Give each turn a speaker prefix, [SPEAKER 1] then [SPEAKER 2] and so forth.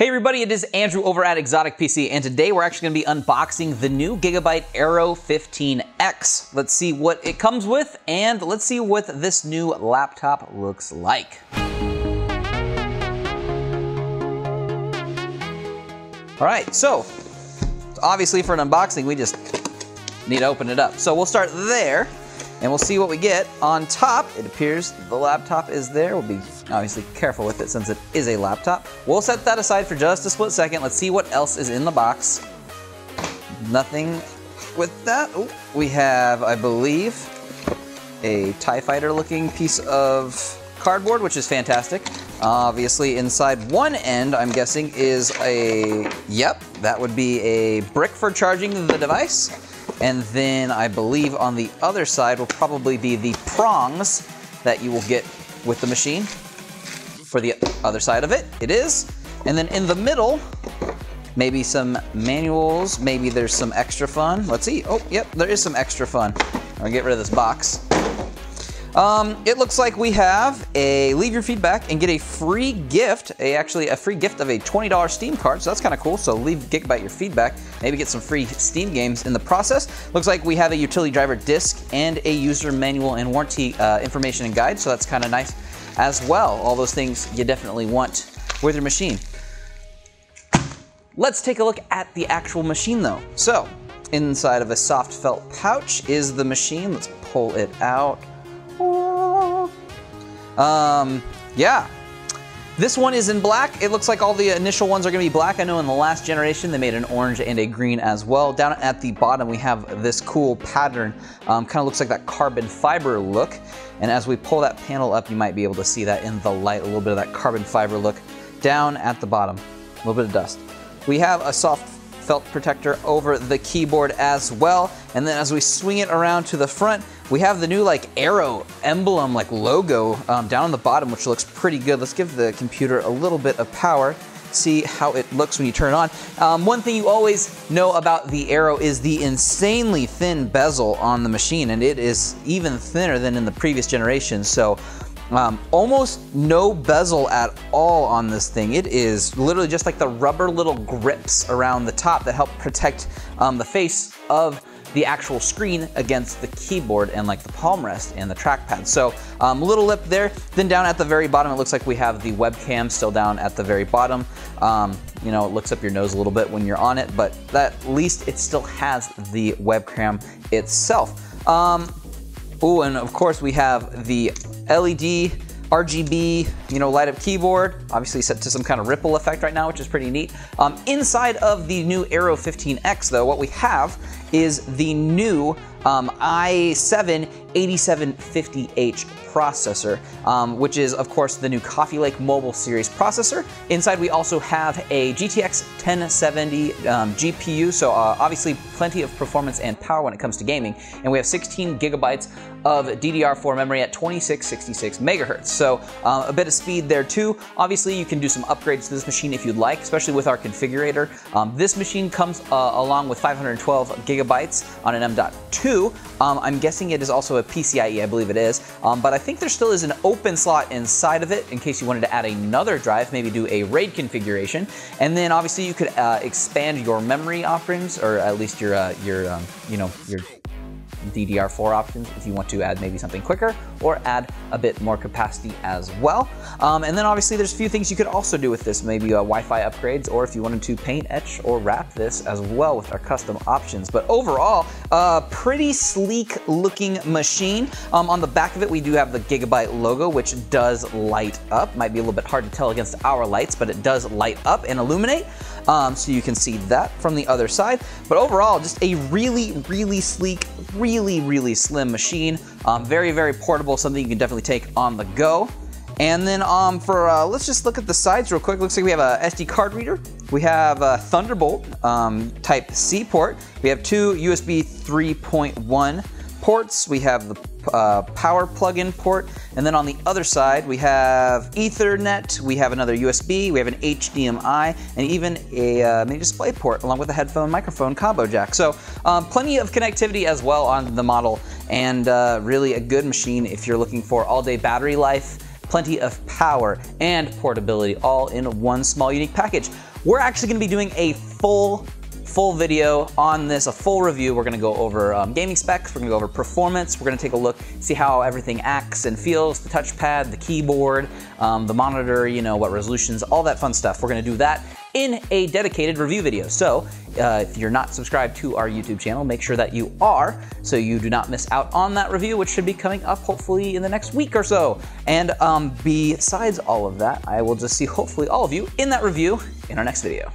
[SPEAKER 1] Hey everybody, it is Andrew over at Exotic PC, and today we're actually going to be unboxing the new Gigabyte Aero 15X. Let's see what it comes with, and let's see what this new laptop looks like. All right, so obviously for an unboxing, we just need to open it up. So we'll start there, and we'll see what we get. On top, it appears the laptop is there. We'll be obviously careful with it since it is a laptop. We'll set that aside for just a split second. Let's see what else is in the box. Nothing with that. Ooh, we have, I believe, a TIE Fighter looking piece of cardboard, which is fantastic. Obviously inside one end, I'm guessing, is that would be a brick for charging the device. And then I believe on the other side will probably be the prongs that you will get with the machine. For the other side of it, it is. And then in the middle, maybe some manuals, maybe there's some extra fun. Let's see. Oh, yep, there is some extra fun. I'll get rid of this box. It looks like we have a leave your feedback and get a free gift, actually a free gift of a $20 Steam card, so that's kind of cool. So leave Gigabyte your feedback, maybe get some free Steam games in the process. Looks like we have a utility driver disc and a user manual and warranty information and guide, so that's kind of nice as well. All those things you definitely want with your machine. Let's take a look at the actual machine though. So inside of a soft felt pouch is the machine. Let's pull it out. Yeah, this one is in black. It looks like all the initial ones are gonna be black. I know in the last generation they made an orange and a green as well. Down at the bottom we have this cool pattern, kind of looks like that carbon fiber look. And as we pull that panel up, you might be able to see that in the light, a little bit of that carbon fiber look. Down at the bottom, a little bit of dust. We have a soft felt protector over the keyboard as well. And then as we swing it around to the front, we have the new Aero emblem, logo down on the bottom, which looks pretty good. Let's give the computer a little bit of power, see how it looks when you turn it on. One thing you always know about the Aero is the insanely thin bezel on the machine, and it is even thinner than in the previous generation. So almost no bezel at all on this thing. It is literally just like the rubber little grips around the top that help protect the face of the actual screen against the keyboard and the palm rest and the trackpad. So little lip there. Then down at the very bottom, it looks like we have the webcam still down at the very bottom. You know, it looks up your nose a little bit when you're on it, but at least it still has the webcam itself. Oh, and of course we have the LED RGB, light up keyboard, obviously set to some kind of ripple effect right now, which is pretty neat. Inside of the new Aero 15X though, what we have is the new i7-8750H processor, which is of course the new Coffee Lake Mobile Series processor. Inside we also have a GTX 1070 GPU, so obviously plenty of performance and power when it comes to gaming. And we have 16 gigabytes of DDR4 memory at 2666 megahertz. So a bit of speed there too. Obviously you can do some upgrades to this machine if you'd like, especially with our configurator. This machine comes along with 512 gigabytes on an M.2. I'm guessing it is also a PCIe, I believe it is, but I think there still is an open slot inside of it in case you wanted to add another drive, maybe do a RAID configuration. And then obviously you could expand your memory offerings, or at least your DDR4 options if you want to add maybe something quicker or add a bit more capacity as well. And then obviously there's a few things you could also do with this, maybe Wi-Fi upgrades, or if you wanted to paint, etch, or wrap this as well with our custom options. But overall, a pretty sleek looking machine. On the back of it, we do have the Gigabyte logo, which does light up. Might be a little bit hard to tell against our lights, but it does light up and illuminate. So you can see that from the other side. But overall, just a really, really sleek, really slim machine. Very, very portable, something you can definitely take on the go. And then let's just look at the sides real quick. Looks like we have a SD card reader. We have a Thunderbolt type C port. We have two USB 3.1 ports. We have the power plug-in port, and then on the other side we have Ethernet, we have another USB, we have an HDMI, and even a mini display port along with a headphone microphone combo jack. So plenty of connectivity as well on the model, and really a good machine if you're looking for all-day battery life, plenty of power, and portability all in one small unique package. We're actually going to be doing a full video on this, a full review. We're going to go over gaming specs, we're going to go over performance, we're going to take a look, see how everything acts and feels, the touchpad, the keyboard, the monitor, you know, what resolutions, all that fun stuff. We're going to do that in a dedicated review video. So if you're not subscribed to our YouTube channel, make sure that you are, so you do not miss out on that review, which should be coming up hopefully in the next week or so. And besides all of that, I will just see hopefully all of you in that review in our next video.